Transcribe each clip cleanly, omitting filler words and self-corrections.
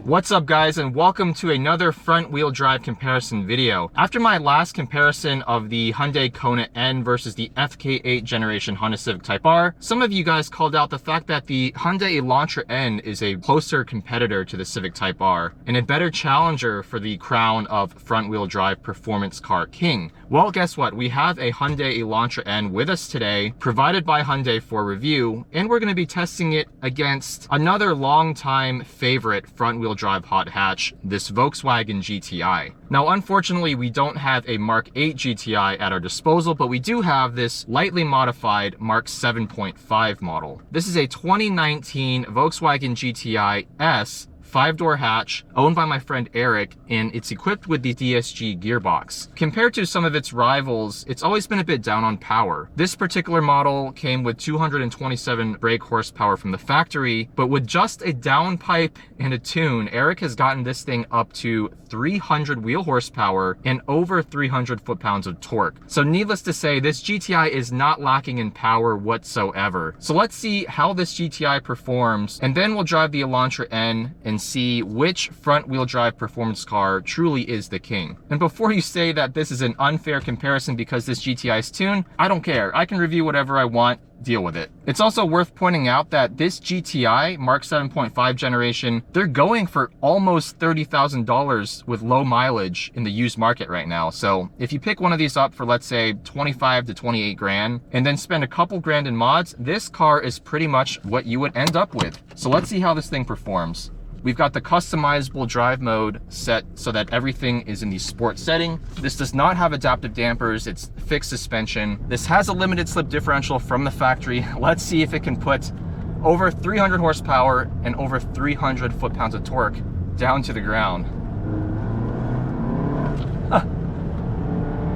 What's up guys, and welcome to another front wheel drive comparison video. After my last comparison of the Hyundai Kona N versus the FK8 generation Honda Civic Type R, some of you guys called out the fact that the Hyundai Elantra N is a closer competitor to the Civic Type R and a better challenger for the crown of front wheel drive performance car king. Well, guess what? We have a Hyundai Elantra N with us today, provided by Hyundai for review, and we're going to be testing it against another longtime favorite front wheel drive hot hatch, this Volkswagen GTI. Now, unfortunately, we don't have a Mark 8 GTI at our disposal, but we do have this lightly modified Mark 7.5 model. This is a 2019 Volkswagen GTI S 5-door hatch owned by my friend Eric, and it's equipped with the DSG gearbox. Compared to some of its rivals, it's always been a bit down on power. This particular model came with 227 brake horsepower from the factory, but with just a downpipe and a tune, Eric has gotten this thing up to 300 wheel horsepower and over 300 foot-pounds of torque. So needless to say, this GTI is not lacking in power whatsoever. So let's see how this GTI performs, and then we'll drive the Elantra N and see which front wheel drive performance car truly is the king. And before you say that this is an unfair comparison because this GTI is tuned, I don't care. I can review whatever I want. Deal with it. It's also worth pointing out that this GTI Mark 7.5 generation, they're going for almost $30,000 with low mileage in the used market right now. So if you pick one of these up for, let's say, 25 to 28 grand and then spend a couple grand in mods, this car is pretty much what you would end up with. So let's see how this thing performs. We've got the customizable drive mode set so that everything is in the sport setting. This does not have adaptive dampers, it's fixed suspension. This has a limited slip differential from the factory. Let's see if it can put over 300 horsepower and over 300 foot-pounds of torque down to the ground.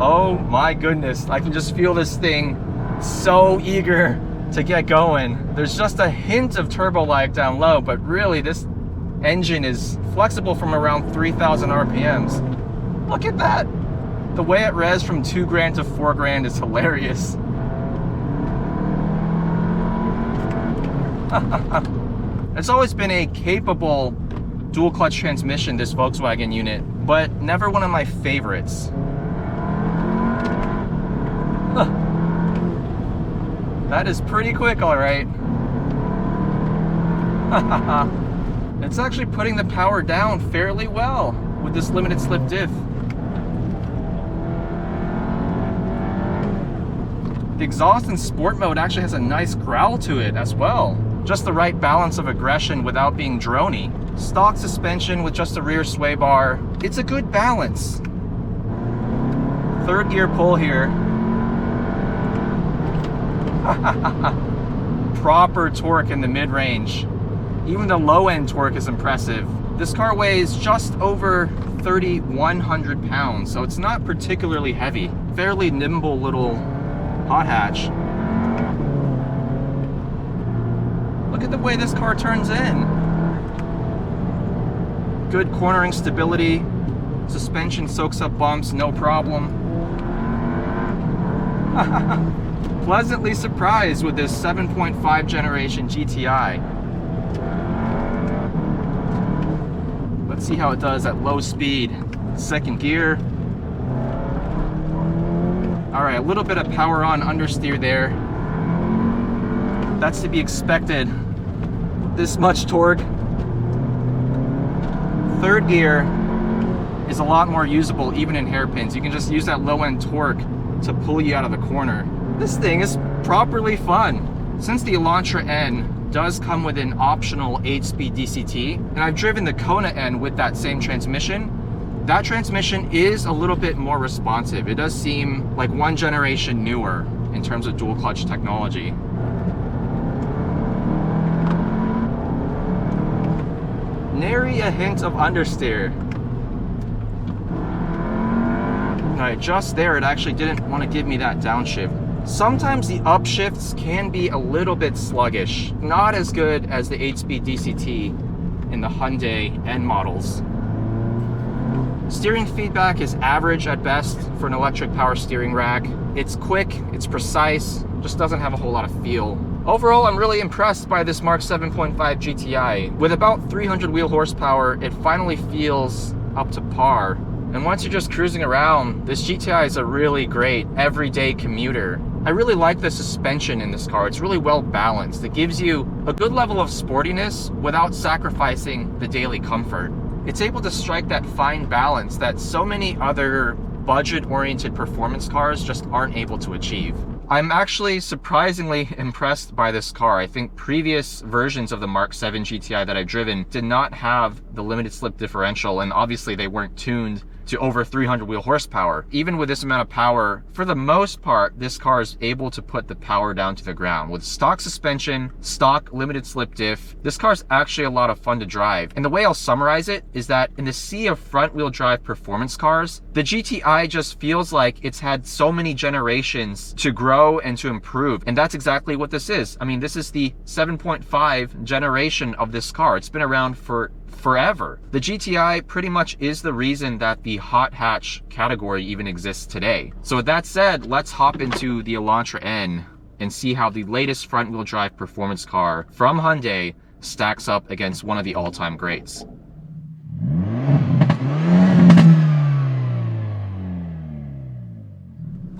Oh my goodness, I can just feel this thing so eager to get going. There's just a hint of turbo lag down low, but really this engine is flexible from around 3,000 RPMs. Look at that. The way it res from 2 grand to 4 grand is hilarious. It's always been a capable dual clutch transmission, this Volkswagen unit, but never one of my favorites. That is pretty quick, all right. It's actually putting the power down fairly well with this limited slip diff. The exhaust in sport mode actually has a nice growl to it as well. Just the right balance of aggression without being drony. Stock suspension with just a rear sway bar. It's a good balance. Third gear pull here. Proper torque in the mid-range. Even the low-end torque is impressive. This car weighs just over 3,100 pounds, so it's not particularly heavy. Fairly nimble little hot hatch. Look at the way this car turns in. Good cornering stability. Suspension soaks up bumps, no problem. Pleasantly surprised with this 7.5 generation GTI. Let's see how it does at low speed. Second gear. All right, a little bit of power on understeer there. That's to be expected. This much torque. Third gear is a lot more usable even in hairpins. You can just use that low end torque to pull you out of the corner. This thing is properly fun. Since the Elantra N does come with an optional 8-speed DCT, and I've driven the Kona N with that same transmission, that transmission is a little bit more responsive. It does seem like one generation newer in terms of dual clutch technology. Nary a hint of understeer. All right, just there, it actually didn't want to give me that downshift. Sometimes the upshifts can be a little bit sluggish, not as good as the 8-speed DCT in the Hyundai N models. Steering feedback is average at best for an electric power steering rack. It's quick, it's precise, just doesn't have a whole lot of feel. Overall, I'm really impressed by this MK7.5 GTI. With about 300 wheel horsepower, it finally feels up to par. And once you're just cruising around, this GTI is a really great everyday commuter. I really like the suspension in this car. It's really well balanced. It gives you a good level of sportiness without sacrificing the daily comfort. It's able to strike that fine balance that so many other budget-oriented performance cars just aren't able to achieve. I'm actually surprisingly impressed by this car. I think previous versions of the MK7 GTI that I've driven did not have the limited slip differential, and obviously they weren't tuned to over 300 wheel horsepower. Even with this amount of power, for the most part, this car is able to put the power down to the ground. With stock suspension, stock limited slip diff, this car is actually a lot of fun to drive. And the way I'll summarize it is that in the sea of front wheel drive performance cars, the GTI just feels like it's had so many generations to grow and to improve. And that's exactly what this is. I mean, this is the 7.5 generation of this car. It's been around for forever. The GTI pretty much is the reason that the hot hatch category even exists today. So with that said, let's hop into the Elantra N and see how the latest front wheel drive performance car from Hyundai stacks up against one of the all-time greats.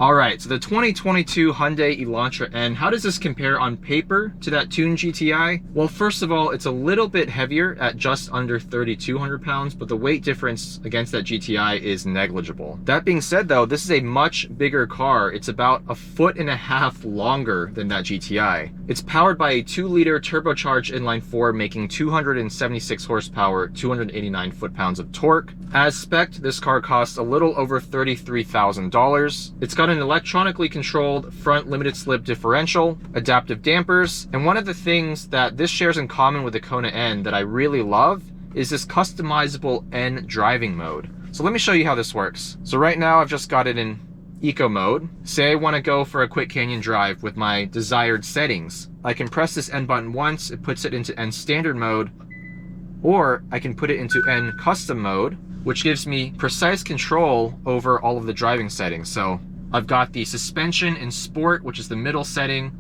All right, so the 2022 Hyundai Elantra N, how does this compare on paper to that tuned GTI? Well, first of all, it's a little bit heavier at just under 3,200 pounds, but the weight difference against that GTI is negligible. That being said though, this is a much bigger car. It's about 1.5 feet longer than that GTI. It's powered by a 2-liter turbocharged inline-4, making 276 horsepower, 289 foot-pounds of torque. As spec'd, this car costs a little over $33,000. It's got an electronically controlled front limited slip differential, adaptive dampers, and one of the things that this shares in common with the Kona N that I really love is this customizable N driving mode. So let me show you how this works. So right now I've just got it in eco mode. Say I want to go for a quick canyon drive with my desired settings. I can press this N button once, it puts it into N standard mode, or I can put it into N custom mode, which gives me precise control over all of the driving settings. So I've got the suspension in sport, which is the middle setting,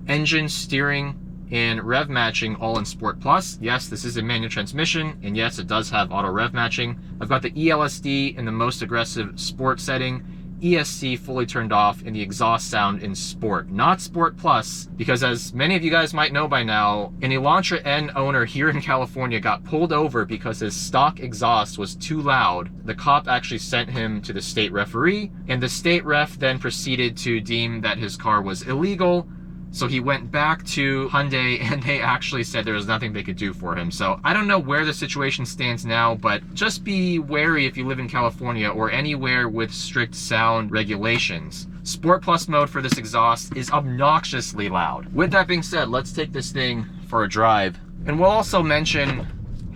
engine, steering, and rev matching all in Sport Plus. Yes, this is a manual transmission, and yes, it does have auto rev matching. I've got the ELSD in the most aggressive sport setting, ESC fully turned off, and the exhaust sound in sport, not Sport Plus, because as many of you guys might know by now, an Elantra N owner here in California got pulled over because his stock exhaust was too loud. The cop actually sent him to the state referee, and the state ref then proceeded to deem that his car was illegal. So he went back to Hyundai and they actually said there was nothing they could do for him. So I don't know where the situation stands now, but just be wary if you live in California or anywhere with strict sound regulations. Sport Plus mode for this exhaust is obnoxiously loud. With that being said, let's take this thing for a drive. And we'll also mention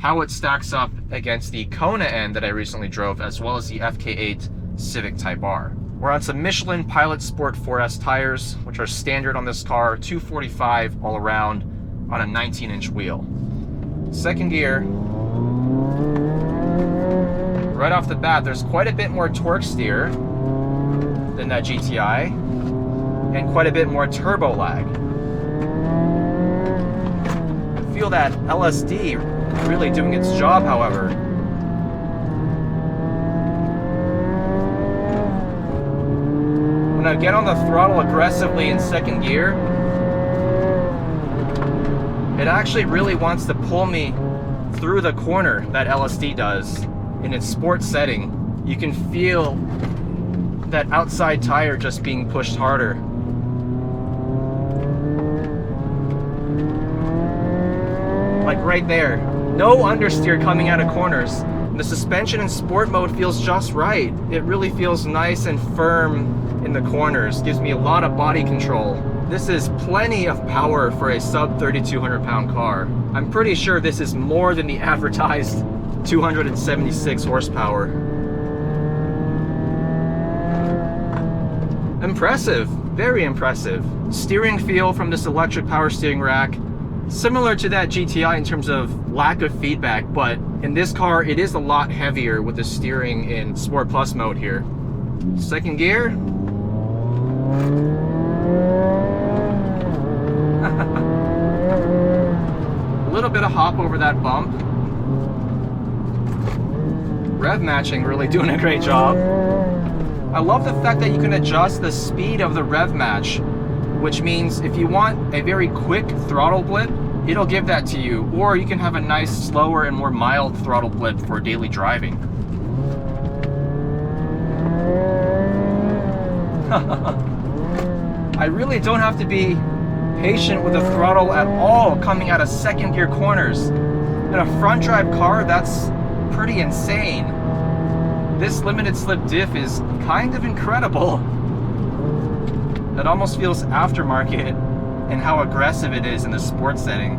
how it stacks up against the Kona N that I recently drove, as well as the FK8 Civic Type R. We're on some Michelin Pilot Sport 4S tires, which are standard on this car, 245 all around on a 19-inch wheel. Second gear. Right off the bat, there's quite a bit more torque steer than that GTI, and quite a bit more turbo lag. I feel that LSD really doing its job, however. When I get on the throttle aggressively in second gear, it actually really wants to pull me through the corner, that LSD does. In its sport setting, you can feel that outside tire just being pushed harder. Like right there. No understeer coming out of corners. The suspension in sport mode feels just right. It really feels nice and firm in the corners, gives me a lot of body control. This is plenty of power for a sub 3,200 pound car. I'm pretty sure this is more than the advertised 276 horsepower. Impressive, very impressive. Steering feel from this electric power steering rack, similar to that GTI in terms of lack of feedback, but in this car it is a lot heavier with the steering in Sport Plus mode here. Second gear. bit of hop over that bump. Rev matching really doing a great job. I love the fact that you can adjust the speed of the rev match, which means if you want a very quick throttle blip, it'll give that to you, or you can have a nice slower and more mild throttle blip for daily driving. I really don't have to be patient with the throttle at all coming out of second gear corners. In a front drive car, that's pretty insane. This limited slip diff is kind of incredible. It almost feels aftermarket in how aggressive it is in the sports setting.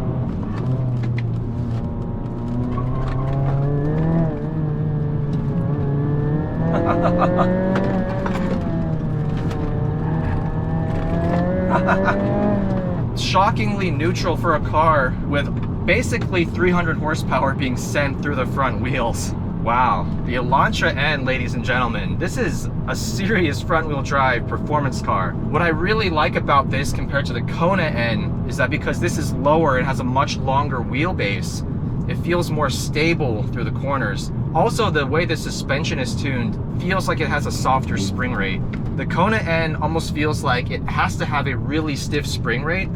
Shockingly neutral for a car with basically 300 horsepower being sent through the front wheels. Wow, the Elantra N, ladies and gentlemen, this is a serious front-wheel drive performance car. What I really like about this compared to the Kona N is that because this is lower and has a much longer wheelbase, it feels more stable through the corners. Also, the way the suspension is tuned feels like it has a softer spring rate. The Kona N almost feels like it has to have a really stiff spring rate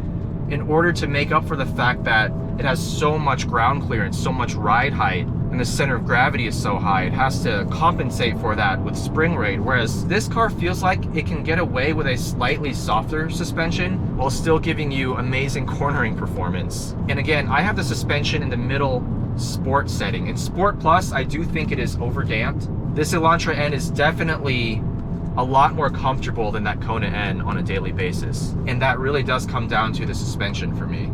in order to make up for the fact that it has so much ground clearance, so much ride height, and the center of gravity is so high. It has to compensate for that with spring rate, whereas this car feels like it can get away with a slightly softer suspension while still giving you amazing cornering performance. And again, I have the suspension in the middle sport setting. In Sport Plus, I do think it is overdamped. This Elantra N is definitely a lot more comfortable than that Kona N on a daily basis. And that really does come down to the suspension for me.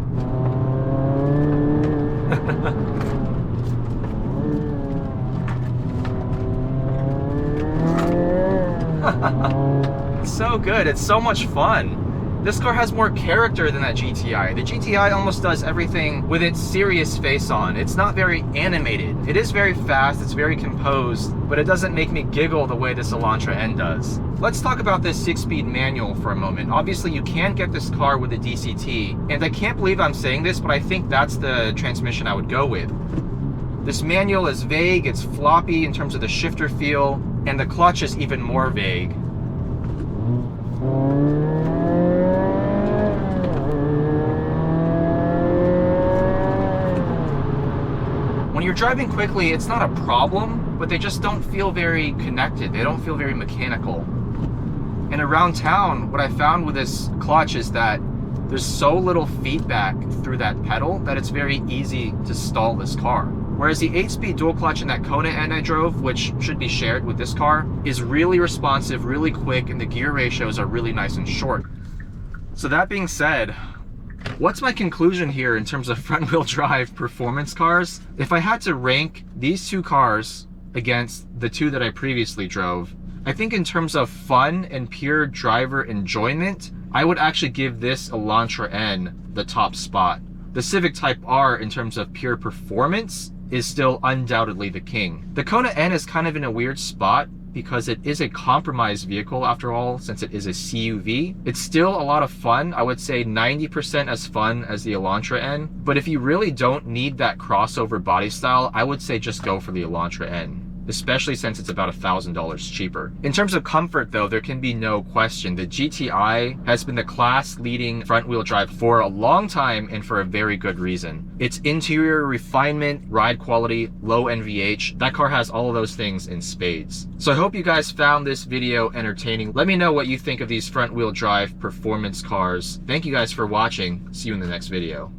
It's so good, it's so much fun. This car has more character than that GTI. The GTI almost does everything with its serious face on. It's not very animated. It is very fast, it's very composed, but it doesn't make me giggle the way this Elantra N does. Let's talk about this 6-speed manual for a moment. Obviously, you can get this car with a DCT, and I can't believe I'm saying this, but I think that's the transmission I would go with. This manual is vague, it's floppy in terms of the shifter feel, and the clutch is even more vague. When you're driving quickly, it's not a problem, but they just don't feel very connected. They don't feel very mechanical. And around town, what I found with this clutch is that there's so little feedback through that pedal that it's very easy to stall this car. Whereas the 8-speed dual clutch in that Kona N I drove, which should be shared with this car, is really responsive, really quick, and the gear ratios are really nice and short. So that being said, what's my conclusion here in terms of front-wheel drive performance cars? If I had to rank these two cars against the two that I previously drove, I think in terms of fun and pure driver enjoyment, I would actually give this Elantra N the top spot. The Civic Type R, in terms of pure performance, is still undoubtedly the king. The Kona N is kind of in a weird spot because it is a compromised vehicle after all, since it is a CUV. It's still a lot of fun. I would say 90% as fun as the Elantra N. But if you really don't need that crossover body style, I would say just go for the Elantra N, especially since it's about $1,000 cheaper. In terms of comfort though, there can be no question. The GTI has been the class-leading front-wheel drive for a long time and for a very good reason. Its interior refinement, ride quality, low NVH, that car has all of those things in spades. So I hope you guys found this video entertaining. Let me know what you think of these front-wheel drive performance cars. Thank you guys for watching. See you in the next video.